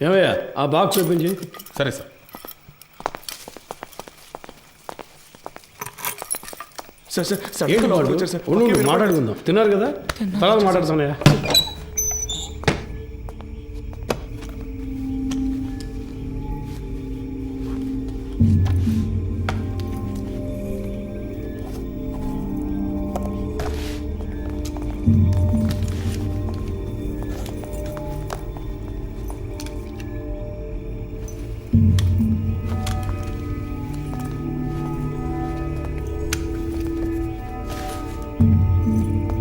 ఏమయ్యా ఆ box open చేయి. సరే సార్. సార్ సార్ సార్ ఏంటి వాడు? వచ్చారు సార్. ఉండు, మాట్లాడుకుందాం. తిన్నారు కదా, తర్వాత మాట్లాడుతున్నాయా.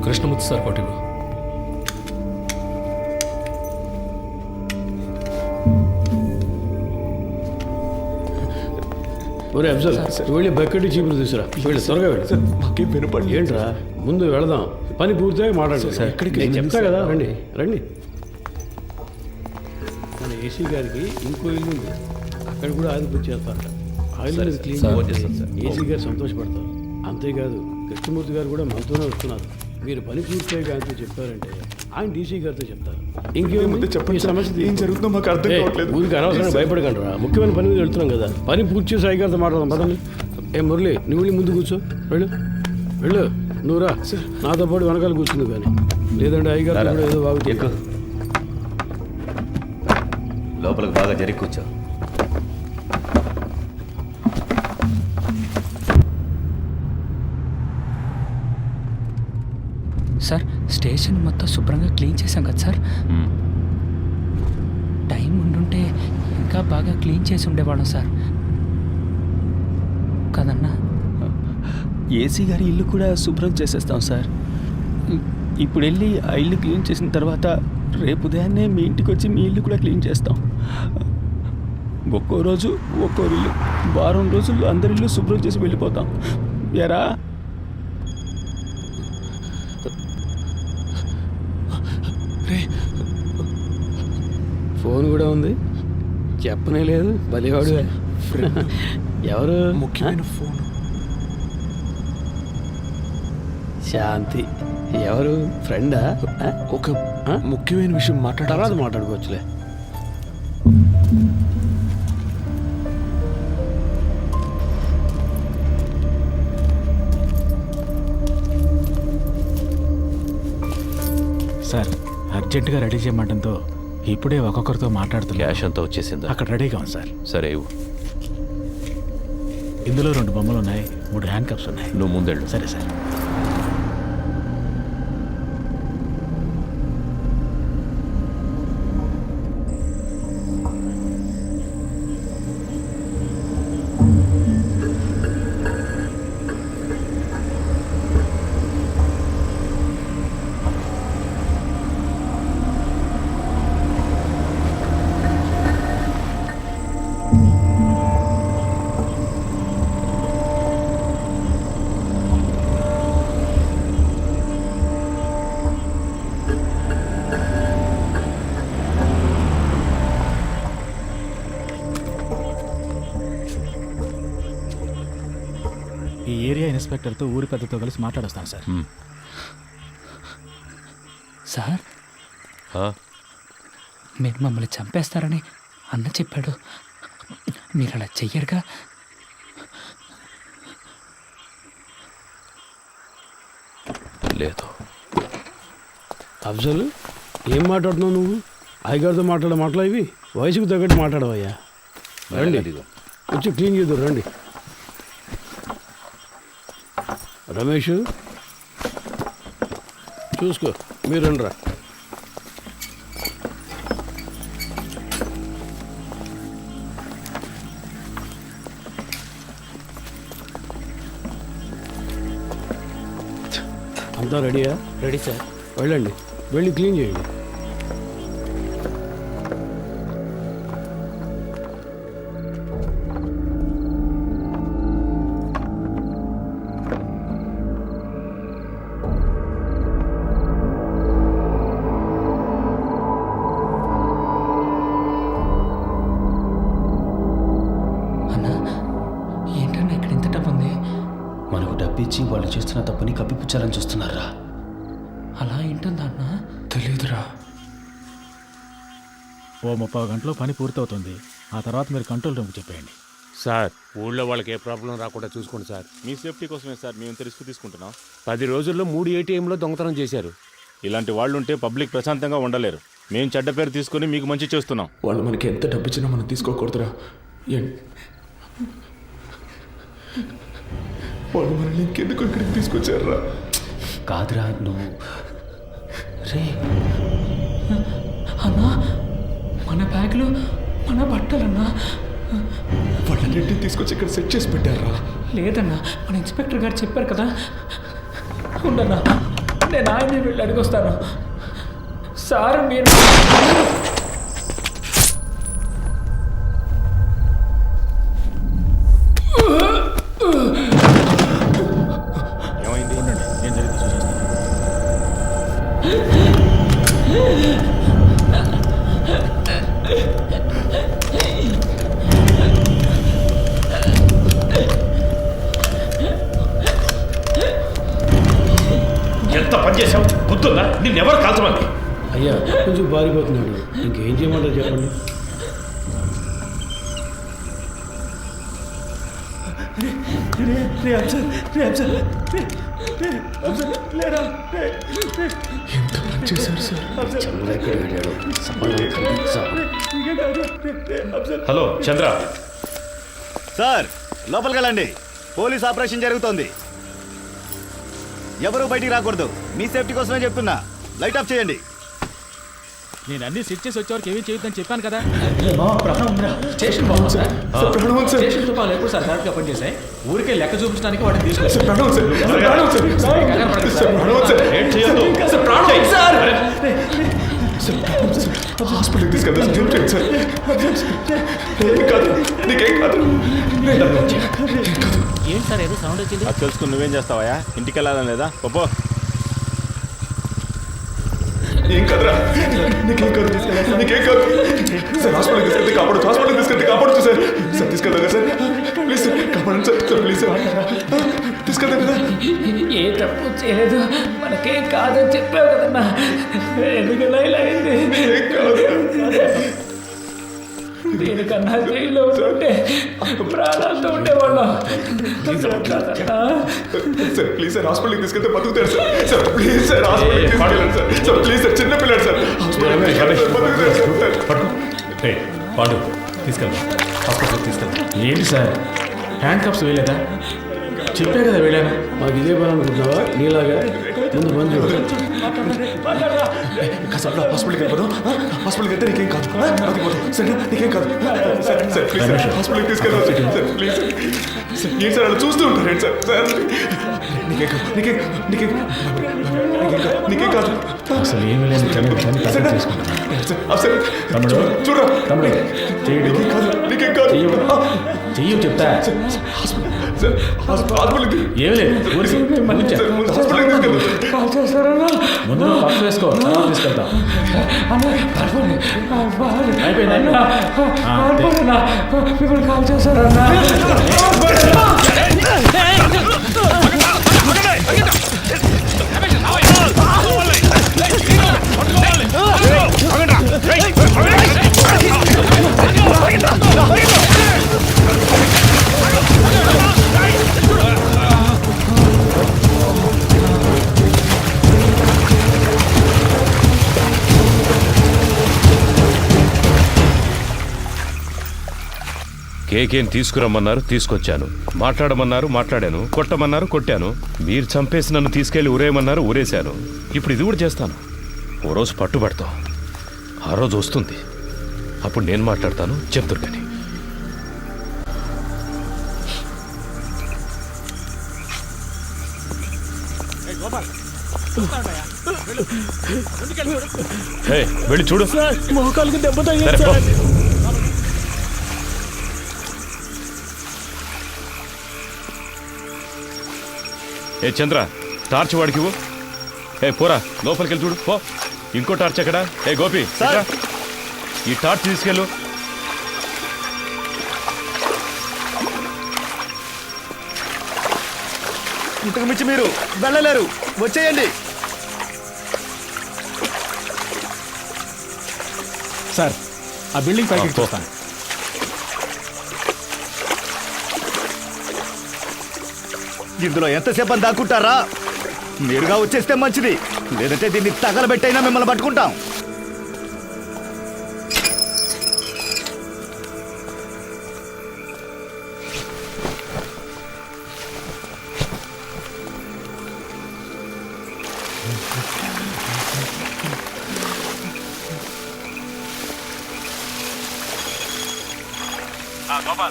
కృష్ణమూర్తి సార్ కోటి ఒరే అఫ్జల్, వెళ్ళి బకెట్ చీపులు తీసురా. వెళ్ళి త్వరగా వెళ్ళి. సార్ మాకేం వినపడి ఏంట్రా, ముందు వెళదాం, పని పూర్తిగా మాట్లాడు. నేను చెప్తా కదా, రండి రండి. మన ఏసీ గారికి ఇంకో ఇల్లు ఉంది, అక్కడ కూడా ఆయిల్ బుక్ చేస్తారట. ఆయిల్ క్లీన్ ఏసీ గారు సంతోషపడతారు. అంతేకాదు కృష్ణమూర్తి గారు కూడా మనతోనే వస్తున్నారు. మీరు పని పూర్తిగా ఆయనతో చెప్పారంటే ఆయన డీసీ గారితో చెప్తారు. ఇంకేముంది చెప్పండి, సమస్య ఏం జరుగుతుందో మాకు అర్థం కావట్లేదు. ఊరికి అనవసరంగా భయపడకండి రా, ముఖ్యమైన పని మీద వెళ్తున్నాం కదా. పని పూర్తి చేసి సాయి గారితో మాట్లాడదాం పదండి. ఏ మురళి, నువ్వు వెళ్ళి ముందు కూర్చో. వెళ్ళు వెళ్ళు, నువ్వు రా, నాతో పాటు వెనకాల కూర్చుంది. కానీ లేదంటే అయ్యగారు కూడా ఏదో బాగుంది. లోపలికి బాగా జరిగి కూర్చో. సార్ స్టేషన్ మొత్తం శుభ్రంగా క్లీన్ చేశాం కదా సార్. టైం ఉండుంటే ఇంకా బాగా క్లీన్ చేసి ఉండేవాళ్ళం సార్ కదన్నా. ఏసీ గారి ఇల్లు కూడా శుభ్రం చేసేస్తాం సార్. ఇప్పుడు వెళ్ళి ఆ ఇల్లు క్లీన్ చేసిన తర్వాత రేపు ఉదయాన్నే మీ ఇంటికి వచ్చి మీ ఇల్లు కూడా క్లీన్ చేస్తాం. ఒక్కో రోజు ఒక్కో ఇల్లు, వారం రోజుల్లో అందరి ఇల్లు శుభ్రం చేసి వెళ్ళిపోతాం. ఎరా ఫోన్ కూడా ఉంది, చెప్పనే లేదు. బలివాడు ఎవరు? ముఖ్యమైన ఫోన్. శాంతి ఎవరు? ఫ్రెండా? ఒక ముఖ్యమైన విషయం తర్వాత మాట్లాడుకోవచ్చులే. సార్ అర్జెంటుగా రెడీ చేయమంటంతో ఇప్పుడే ఒక్కొక్కరితో మాట్లాడుతున్నా. క్యాష్ అంతా వచ్చేసిందా? అక్కడ రెడీగా ఉంది సార్. సరే ఇవ్వు. ఇందులో 2 బొమ్మలు ఉన్నాయి, 3 హ్యాండ్ కప్స్ ఉన్నాయి. నువ్వు ముందెళ్ళు. సరే సార్. ఈ ఏరియా ఇన్స్పెక్టర్తో ఊరి పెద్దతో కలిసి మాట్లాడొస్తాను సార్. సార్ మీరు మమ్మల్ని చంపేస్తారని అన్న చెప్పాడు. మీరు అలా చెయ్యరుగా? లేదు. అఫ్జల్, ఏం మాట్లాడుతున్నావు నువ్వు? అయ్యగారితో మాట్లాడే మాటలు ఇవి? వయసుకు తగ్గట్టు మాట్లాడవయ్యా. రండి, వచ్చి క్లీన్ చేద్దాం. రండి రమేష్, చూసుకో. మీరు రండిరా. అంతా రెడీయా? Ready sir. వెళ్ళండి, వెళ్ళి క్లీన్ చేయండి. ఇచ్చి వాళ్ళు చేస్తున్న తప్పుని కప్పిపుచ్చాలని చూస్తున్నారా? అలా ఏంటుందా అన్న? తెలియదురా. ఓ 30 గంటలో పని పూర్తవుతుంది. ఆ తర్వాత మీరు కంట్రోల్ రూమ్కి చెప్పేయండి. సార్ ఊళ్ళో వాళ్ళకి ఏ ప్రాబ్లం రాకుండా చూసుకోండి సార్. మీ సేఫ్టీ కోసమే సార్ మేము ఇంత రిస్క్ తీసుకుంటున్నాం. 10 రోజుల్లో 3 ATMలో దొంగతనం చేశారు. ఇలాంటి వాళ్ళు ఉంటే పబ్లిక్ ప్రశాంతంగా ఉండలేరు. మేము చెడ్డ పేరు తీసుకుని మీకు మంచి చేస్తున్నాం. వాళ్ళు మనకి ఎంత డబ్బు ఇచ్చినా మనం తీసుకోకూడదురా. వాళ్ళు మనల్ని ఇంకెందుకు ఇక్కడికి తీసుకొచ్చారా? కాదురా నువ్వు రే అన్నా, మన బ్యాగ్లో మన బట్టలన్నా. వాళ్ళన్నింటినీ తీసుకొచ్చి ఇక్కడ సెట్ చేసి పెట్టారా? లేదన్నా, మన ఇన్స్పెక్టర్ గారు చెప్పారు కదా. ఉండన్నా, నేను ఆయన్ని వెళ్ళి అడిగొస్తాను. సార్ మీరు ఏమైంది? ఏం జరిగింది చూసేస్తాను. ఎంత పని చేశావు? గుర్తుందా? నిన్నెవరు కాల్చమంది? అయ్యా కొంచెం బారిపోతున్నాడు, ఇంకేం చేయమంటారు చెప్పండి. ఎంత పని చేశారు సార్? చంద్ర ఎక్కడ వెళ్ళాడు? సంబంధం కలిగించాలి. హలో చంద్ర, సార్ లోపలికి వెళ్ళండి. పోలీస్ ఆపరేషన్ జరుగుతోంది. ఎవరు బయటికి రాకూడదు. మీ సేఫ్టీ కోసమే చెప్తున్నా. లైట్ ఆఫ్ చేయండి. నేను అన్ని సెట్ చేసి వచ్చేవారికి ఏమీ చేయొద్దని చెప్పాను కదా. స్టేషన్ బాగుంది సార్. ప్రణవం సార్. స్టేషన్ రూపాయలు ఎప్పుడు సార్ కరెక్ట్గా పనిచేసాయి. ఊరికే లెక్క చూపించడానికి వాటిని తీసుకొచ్చారు. ప్రణవం సార్. ప్రణవం సార్. ప్రణవం సార్. ఏం చేయొద్దు. హాస్పిటల్కి తీసుకెళ్తా సార్. హెల్ప్ చేయండి సార్. ఏం కాదు, నీకేం కాదు. ఏంటి సార్ ఏదో సౌండ్ వచ్చింది? అది తెలుసుకుని నువ్వేం చేస్తావా? ఇంటికి వెళ్ళాలని లేదా? పప్పో ఏం కాదురా, నీకేం కాదు. నీకేం కాదు సార్. హాస్పిటల్కి తీసుకెళ్తే కాపాడు. హాస్పిటల్కి తీసుకెళ్తే కాపాడచ్చు సార్. సార్ తీసుకెళ్తా కదా సార్. ప్లీజ్ సార్, కాపాడండి సార్. సార్ ప్లీజ్ సార్, తీసుకెళ్తాం కదా. ఏ తప్పు చేయలేదు, మనకేం కాదని చెప్పావు కదన్నా. ఎందుకలా ఇలా అయింది? ఏం కాదు. దీనికన్నా జైల్లో ఉంటే ప్రాణాలతో ఉండేవాళ్ళం. సార్ ప్లీజ్ సార్, హాస్పిటల్కి తీసుకెళ్తే బతుకుతాడు సార్. సార్ ప్లీజ్ సార్, హాస్పిటల్కి తీసుకెళ్ళండి సార్. సార్ ప్లీజ్ సార్, చిన్న పిల్లాడు సార్. హాస్పిటల్కి తీసుకెళ్ళండి సార్, బతుకుతాడు సార్. పాండు తీసుకెళ్తాం, హాస్పిటల్కి తీసుకెళ్తాం. ఏంటి సార్ హ్యాండ్ కప్స్ వేయలేదా? చెప్పే కదా వేయలేనా? మాకు ఇదే పని అనుకుంటున్నావా? నీలాగా ముందు పని చూడు. కాసేపు హాస్పిటల్కి వెళ్ళిపోదాం. హాస్పిటల్కి వెళ్తే నీకేం కాదు. బతికిపోతాం సరే, నీకేం కాదు. సార్ సార్ ప్లీజ్ సార్, హాస్పిటల్కి తీసుకెళ్దాం సార్. Please sir. ఏంటి సార్ అలా చూస్తూ ఉంటారు సార్? సార్ నీకేం కాదు. నీకేం నీకేం నీకేం కాదు. అసలు ఏమీ లేదు. సార్ సార్ తమ్ముడు, చూడరా. తమ్ముడు చెయ్యడు. నీకేం కాదు. నీకేం కాదు. చెయ్యి చెప్తా. సార్ హాస్పిటల్కి ఏమి లేదు, ఊరికి సార్ ముందు హాస్పిటల్కి తీసుకెళ్దాం. ముందు పప్పు వేసుకో, తర్వాత తీసుకెళ్తాం. అయిపోయింది. ఇప్పుడు కాల్ చేశారన్నా. కేకేం తీసుకురమ్మన్నారు, తీసుకొచ్చాను. మాట్లాడమన్నారు, మాట్లాడాను. కొట్టమన్నారు, కొట్టాను. మీరు చంపేసి నన్ను తీసుకెళ్లి ఊరేయమన్నారు, ఊరేశాను. ఇప్పుడు ఇది కూడా చేస్తాను. ఓ రోజు పట్టుబడతాం. ఆ రోజు వస్తుంది, అప్పుడు నేను మాట్లాడతాను. చెప్తారు కానీ వెళ్ళి చూడు. మోకాలకు దెబ్బ సరే, తగిలింది పో. సార్. ఏ చంద్ర, టార్చ్ వాడికి ఇవ్వు. ఏ పోరా, లోపలికి వెళ్ళి చూడు. పో. ఇంకో టార్చ్ ఎక్కడ? ఏ గోపి, ఇట్రా. ఈ టార్చ్ తీసుకెళ్ళు. ఇంతకు మించి మీరు వెళ్ళలేరు. వచ్చేయండి. సార్ ఆ బిల్డింగ్ పైకి చూస్తాను. ఇందులో ఎంతసేపు అని దాక్కుంటారా? మీరుగా వచ్చేస్తే మంచిది, లేదంటే దీన్ని తగలబెట్టైనా మిమ్మల్ని పట్టుకుంటాం.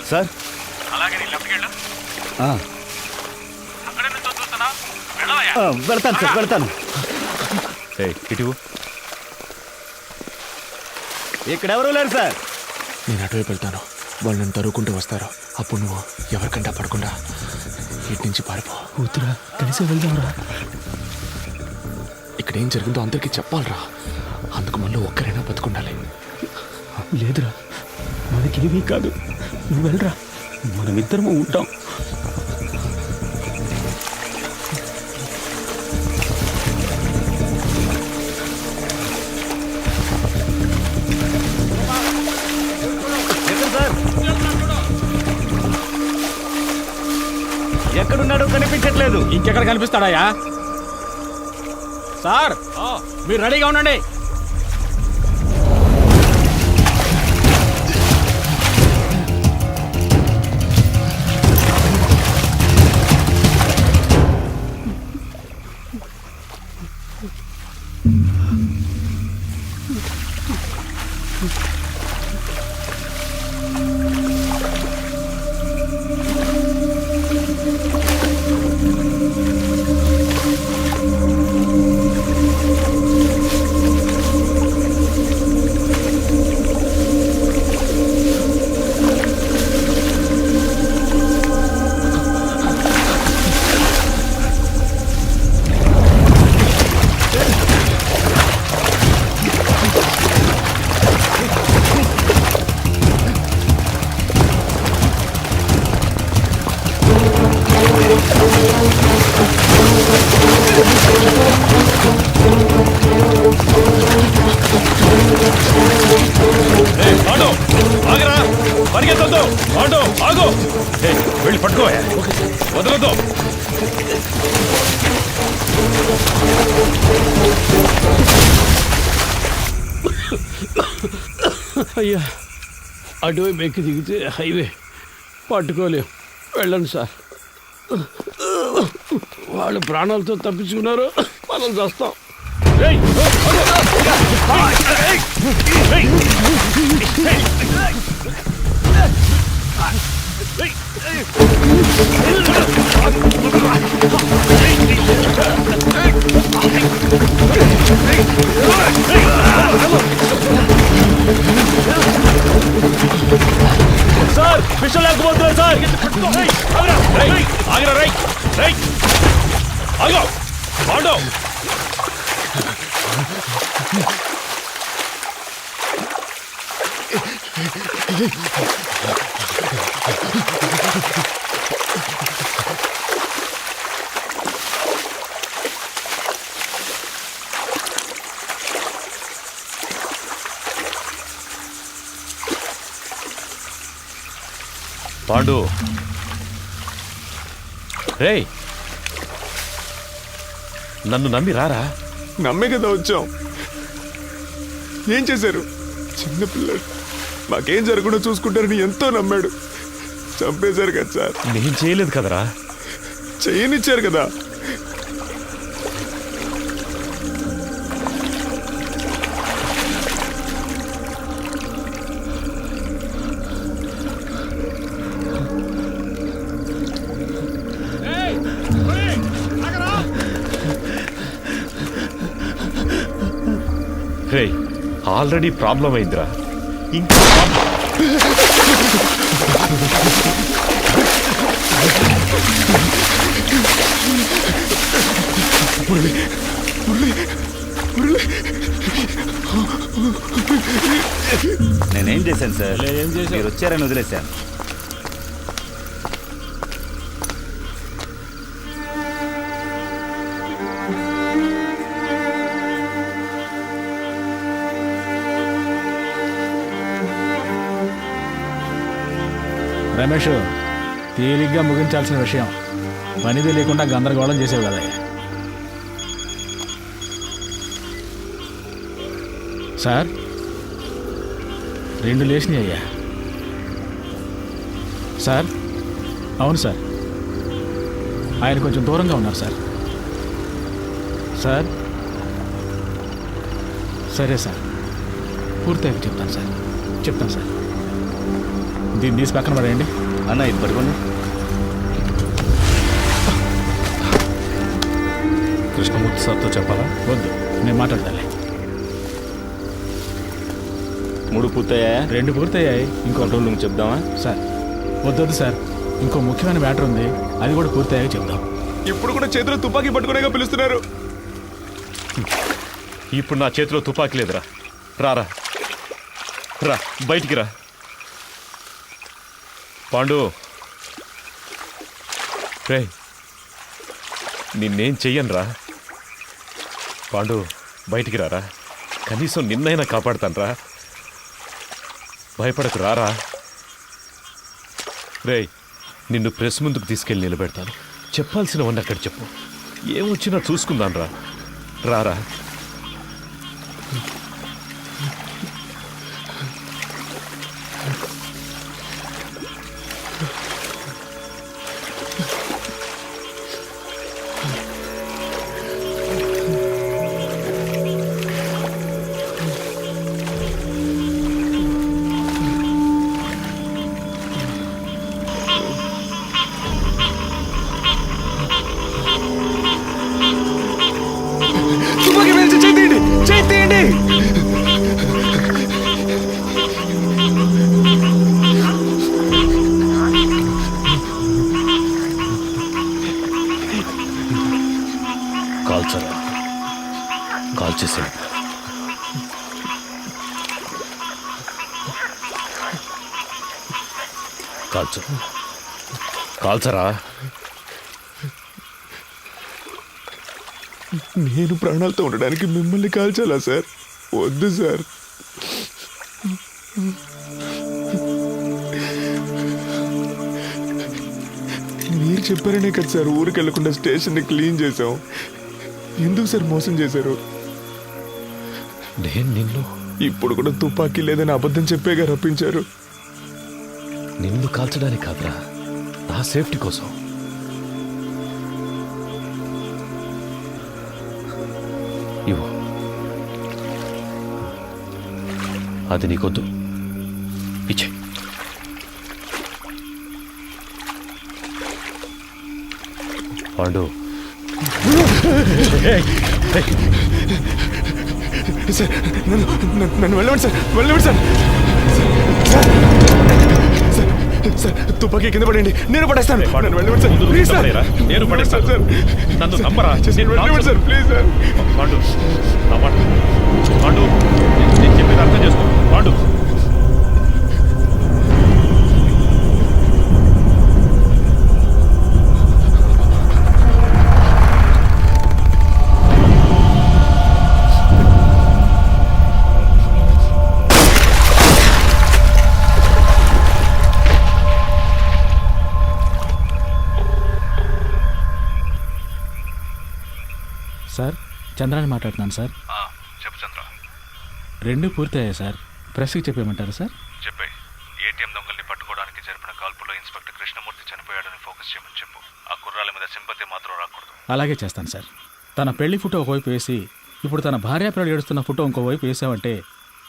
సార్ వెళ్తాను సార్, వెళ్తాను. ఇటు ఇక్కడెవరూ లేరు సార్. నేను అటువైపు వెళ్తాను, వాళ్ళు నన్ను తరువుకుంటూ వస్తారు. అప్పుడు నువ్వు ఎవరికంటా పడకుండా ఇటు నుంచి పారిపో. వద్దురా, కలిసి వెళ్దాంరా. ఇక్కడ ఏం జరిగిందో అందరికీ చెప్పాలరా. అందుకు మళ్ళీ ఒక్కరైనా బతుకుండాలి. లేదురా, మనకేమీ కాదు, నువ్వు వెళ్ళరా, మనమిద్దరము ఉంటాం. ఎక్కడున్నాడో కనిపించట్లేదు. ఇంకెక్కడ కనిపిస్తాడాయా? సార్ మీరు రెడీగా ఉండండి. వెళ్ళి పట్టుకో, వదలదు. అయ్యా, అటువైపు ఎక్కి దిగితే హైవే పట్టుకోలేం. వెళ్ళండి సార్. వాళ్ళు ప్రాణాలతో తప్పించుకున్నారు, మనం చేస్తాం. సార్ విషయం లేకపోతున్నారు సార్. ఆగిరా, రై రై ఆగో పాండు. పాండు, రేయ్ నన్ను నమ్మి రారా. నమ్మే కదా వచ్చాం. ఏం చేశారు? చిన్నపిల్లడు, మాకేం జరగకుండా చూసుకుంటారని ఎంతో నమ్మాడు. చంపేశారు కదా సార్. నేను చేయలేదు కదరా. చేయనిచ్చారు కదా. రేయ్ ఆల్రెడీ ప్రాబ్లం అయిందిరా, ఇంకా నేనేం చేశాను సార్? మీరు వచ్చారని వదిలేశాను. రమేష్, తేలిగ్గా ముగించాల్సిన విషయం పనిది లేకుండా గందరగోళం చేసేవి కదా. సార్ 2 లేచినాయి అయ్యా. సార్ అవును సార్, ఆయన కొంచెం దూరంగా ఉన్నారు సార్. సార్ సరే సార్, పూర్తయ్యాక చెప్తాను సార్. దీన్ని తీసి పక్కన పడేయండి. అన్న ఇది పట్టుకోండి. కృష్ణమూర్తి సార్తో చెప్పాలా? వద్దు, నేను మాట్లాడతాలే. 3 పూర్తయ్యా? 2 పూర్తయ్యాయి. ఇంకో కంట్రోల్ రూమ్ చెప్దామా? సార్ వద్దొద్దు సార్, ఇంకో ముఖ్యమైన మ్యాటర్ ఉంది, అది కూడా పూర్తయ్యాక చెప్దాం. ఇప్పుడు కూడా చేతిలో తుపాకీ పట్టుకునేగా పిలుస్తున్నారు. ఇప్పుడు నా చేతిలో తుపాకీ లేదురా. రారా రా, బయటికి రా. పాండు, రే నిన్నేం చెయ్యనురా. పాండు బయటికి రారా, కనీసం నిన్నైనా కాపాడుతానురా. భయపడకు, రారా. రే నిన్ను ప్రెస్ ముందుకు తీసుకెళ్ళి నిలబెడతాను. చెప్పాల్సినవన్నీ అక్కడ చెప్పు. ఏమొచ్చినా చూసుకుందాను రా. రారా. తుపాకీ వేసి చేయండి. కాల్చరా, కాల్చేసాడు. కాల్చరా. నేను ప్రాణాలతో ఉండడానికి మిమ్మల్ని కాల్చాలా సార్? వద్దు సార్. మీరు చెప్పారనే కదా సార్ ఊరికి వెళ్లకుండా స్టేషన్ని క్లీన్ చేశాం. ఎందుకు సార్ మోసం చేశారు? నేను నిన్ను ఇప్పుడు కూడా తుపాకీ లేదని అబద్ధం చెప్పేగా రప్పించారు. నిన్ను కాల్చడానికి కాదురా, నా సేఫ్టీ కోసం. ఇవ్వు, అది నీకొద్దు, ఇచ్చే. పాండు, సార్ నన్ను వెళ్ళండి సార్, సార్ తుపాకీ కింద పడండి, నేను పడేస్తాను. నన్ను వెళ్ళండి సార్, ప్లీజ్ సార్. నేను పడేస్తాను సార్. నన్ను నమ్మరా. వెళ్ళండి సార్, ప్లీజ్ సార్. పాండు, నా మాట. పాండు, నేను చెప్పేది అర్థం చేసుకో. పాండు, సార్ చంద్రాని మాట్లాడుతున్నాను సార్. చెప్పు చంద్ర. 2 పూర్తయ్యాయి సార్, ప్రెస్కి చెప్పేయమంటారా సార్? చెప్పే. ఏటీఎం దొంగల్ని పట్టుకోవడానికి జరిపిన కాల్పులో ఇన్స్పెక్టర్ కృష్ణమూర్తి చనిపోయాడని ఫోకస్ చేయమని చెప్పు. ఆ కుర్రాల మీద సింపతి మాత్రం రాకూడదు. అలాగే చేస్తాను సార్. తన పెళ్లి ఫోటో ఒకవైపు వేసి ఇప్పుడు తన భార్యాపిల్లలు ఏడుస్తున్న ఫోటో ఇంకోవైపు వేసామంటే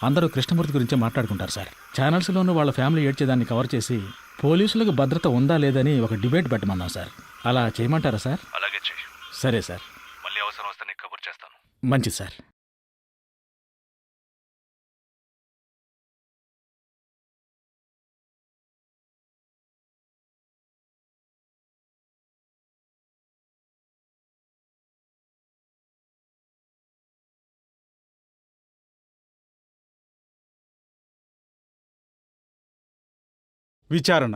అందరూ కృష్ణమూర్తి గురించే మాట్లాడుకుంటారు సార్. ఛానల్స్లోనూ వాళ్ళ ఫ్యామిలీ ఏడ్చేదాన్ని కవర్ చేసి పోలీసులకు భద్రత ఉందా లేదని ఒక డిబేట్ పెట్టమన్నాం సార్. అలా చేయమంటారా సార్? అలాగే చెయ్యి. సరే సార్. మళ్ళీ అవసరం వస్తే నీకు కబుర్ చేస్తాను. మంచిది సార్. విచారణ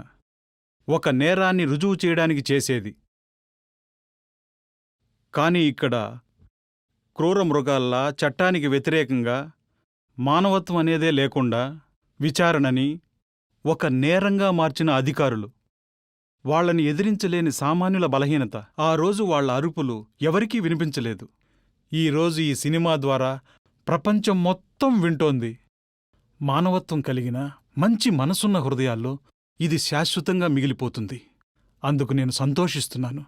ఒక నేరాన్ని రుజువు చేయడానికి చేసేది. కానీ ఇక్కడ క్రూర మృగాల్లా చట్టానికి వ్యతిరేకంగా మానవత్వం అనేదే లేకుండా విచారణని, ఒక నేరంగా మార్చిన అధికారులు, వాళ్ళని ఎదిరించలేని సామాన్యుల బలహీనత. ఆ రోజు వాళ్ళ అరుపులు ఎవరికీ వినిపించలేదు. ఈరోజు ఈ సినిమా ద్వారా ప్రపంచం మొత్తం వింటోంది. మానవత్వం కలిగిన మంచి మనసున్న హృదయాల్లో ఇది శాశ్వతంగా మిగిలిపోతుంది. అందుకు నేను సంతోషిస్తున్నాను.